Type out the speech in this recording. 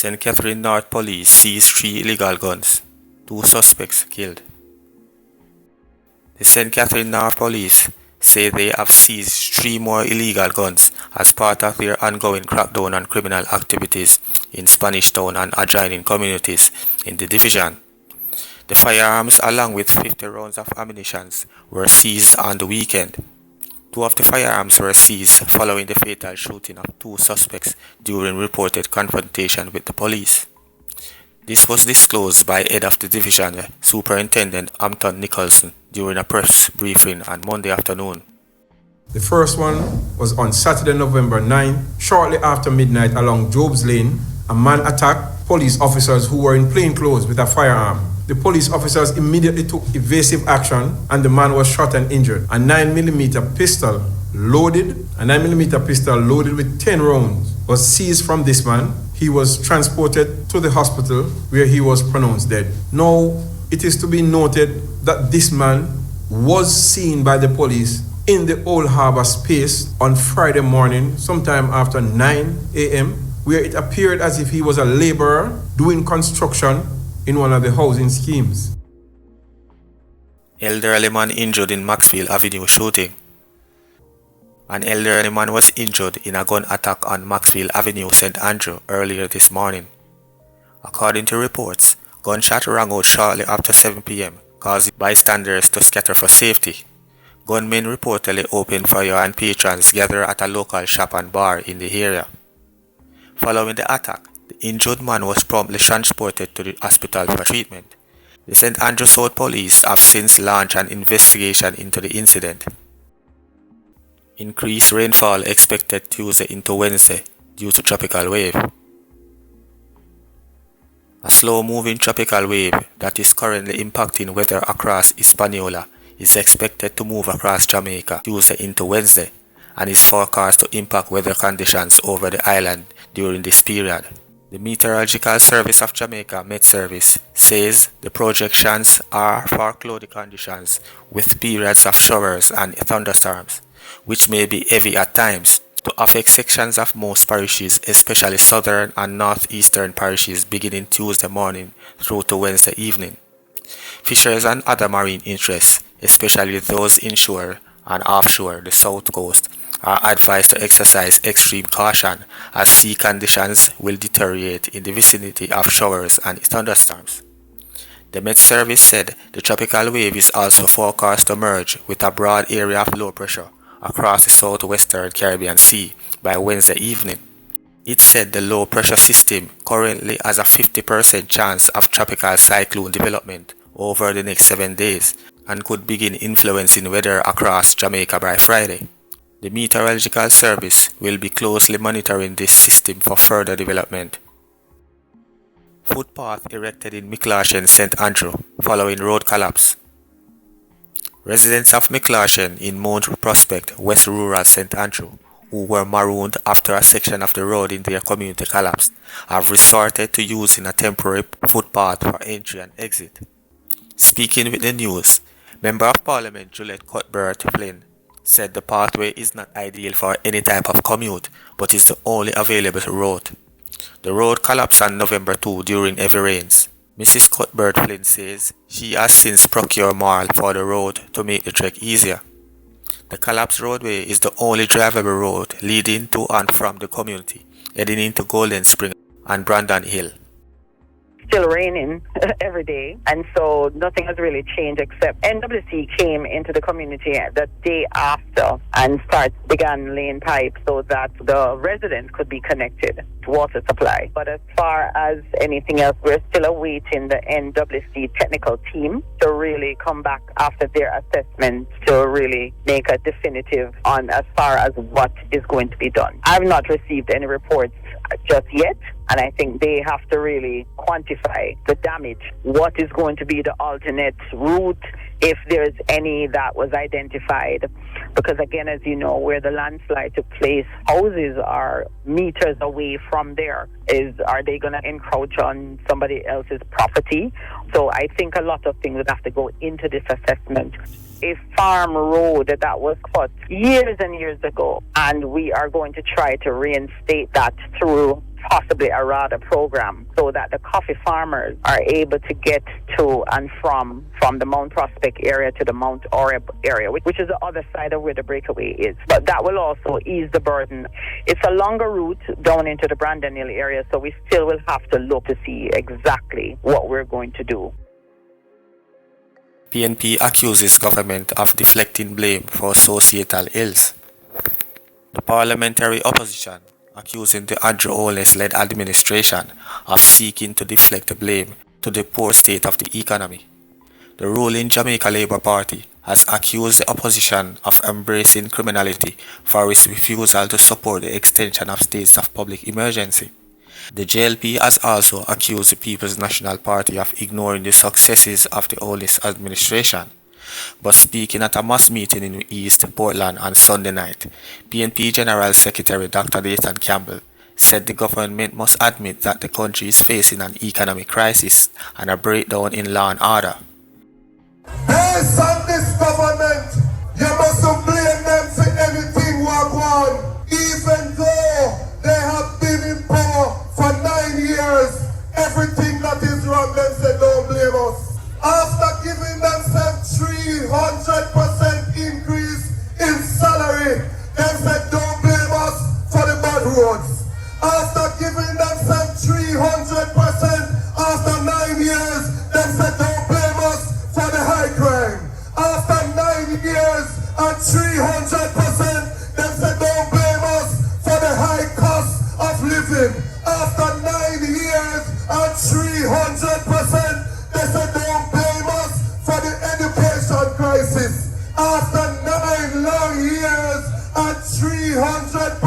St. Catherine North Police seized 3 illegal guns. 2 suspects killed. The St. Catherine North Police say they have seized 3 more illegal guns as part of their ongoing crackdown on criminal activities in Spanish Town and adjoining communities in the division. The firearms, along with 50 rounds of ammunition, were seized on the weekend. 2 of the firearms were seized following the fatal shooting of 2 suspects during reported confrontation with the police. This was disclosed by head of the division, Superintendent Hampton Nicholson, during a press briefing on Monday afternoon. The first one was on Saturday, November 9. Shortly after midnight along Job's Lane, a man attacked police officers who were in plain clothes with a firearm. The police officers immediately took evasive action and the man was shot and injured. A 9mm pistol loaded with 10 rounds was seized from this man. He was transported to the hospital where he was pronounced dead. Now, it is to be noted that this man was seen by the police in the Old Harbour space on Friday morning, sometime after 9 a.m., where it appeared as if he was a laborer doing construction in one of the housing schemes. Elderly man injured in Maxfield Avenue shooting. An elderly man was injured in a gun attack on Maxfield Avenue, St. Andrew, earlier this morning. According to reports, gunshot rang out shortly after 7 p.m., causing bystanders to scatter for safety. Gunmen reportedly opened fire on patrons gathered at a local shop and bar in the area. Following the attack, the injured man was promptly transported to the hospital for treatment. The St. Andrew South Police have since launched an investigation into the incident. Increased rainfall expected Tuesday into Wednesday due to tropical wave. A slow-moving tropical wave that is currently impacting weather across Hispaniola is expected to move across Jamaica Tuesday into Wednesday and is forecast to impact weather conditions over the island during this period. The Meteorological Service of Jamaica Met Service says the projections are for cloudy conditions with periods of showers and thunderstorms, which may be heavy at times, to affect sections of most parishes, especially southern and northeastern parishes beginning Tuesday morning through to Wednesday evening. Fishers and other marine interests, especially those inshore and offshore the south coast, are advised to exercise extreme caution as sea conditions will deteriorate in the vicinity of showers and thunderstorms. The Met Service said the tropical wave is also forecast to merge with a broad area of low pressure across the southwestern Caribbean Sea by Wednesday evening. It said the low pressure system currently has a 50% chance of tropical cyclone development over the next 7 days and could begin influencing weather across Jamaica by Friday. The Meteorological Service will be closely monitoring this system for further development. Footpath erected in McLaughlin, St. Andrew following road collapse. Residents of McLaughlin in Mount Prospect, West Rural St. Andrew, who were marooned after a section of the road in their community collapsed, have resorted to using a temporary footpath for entry and exit. Speaking with the news, Member of Parliament Juliet Cuthbert Flynn said the pathway is not ideal for any type of commute, but is the only available route. The road collapsed on November 2 during heavy rains. Mrs. Cuthbert Flynn says she has since procured marl for the road to make the trek easier. The collapsed roadway is the only drivable road leading to and from the community, heading into Golden Spring and Brandon Hill. Still raining every day, and so nothing has really changed except NWC came into the community the day after and began laying pipes so that the residents could be connected to water supply. But as far as anything else, we're still awaiting the NWC technical team to really come back after their assessment to really make a definitive on as far as what is going to be done. I've not received any reports just yet, and I think they have to really quantify the damage. What is going to be the alternate route, if there's any that was identified? Because again, as you know, where the landslide took place, houses are meters away from there. Are they going to encroach on somebody else's property? So I think a lot of things would have to go into this assessment. A farm road that was cut years and years ago, and we are going to try to reinstate that through possibly a RADA program so that the coffee farmers are able to get to and from the Mount Prospect area to the Mount Oreb area, which is the other side of where the breakaway is. But that will also ease the burden. It's a longer route down into the Brandon Hill area, so we still will have to look to see exactly what we're going to do. PNP accuses government of deflecting blame for societal ills. The parliamentary opposition accusing the Andrew Holness-led administration of seeking to deflect the blame to the poor state of the economy. The ruling Jamaica Labour Party has accused the opposition of embracing criminality for its refusal to support the extension of states of public emergency. The JLP has also accused the People's National Party of ignoring the successes of the Holness administration. But speaking at a mass meeting in East Portland on Sunday night, PNP General Secretary Dr. Nathan Campbell said the government must admit that the country is facing an economic crisis and a breakdown in law and order. Based on this government, you mustn't blame them for anything walk on, even though they have been in power for 9 years. Everything that is wrong, them say don't blame us. After giving themselves 300% increase in salary, them said don't blame us for the bad roads. After giving themselves 300% after 9 years, them said don't blame us for the high crime. After 9 years and 300%, them said don't blame us for the high cost of living. After 9 years and 300%, they said don't blame us for the education crisis. After 9 long years and 300%,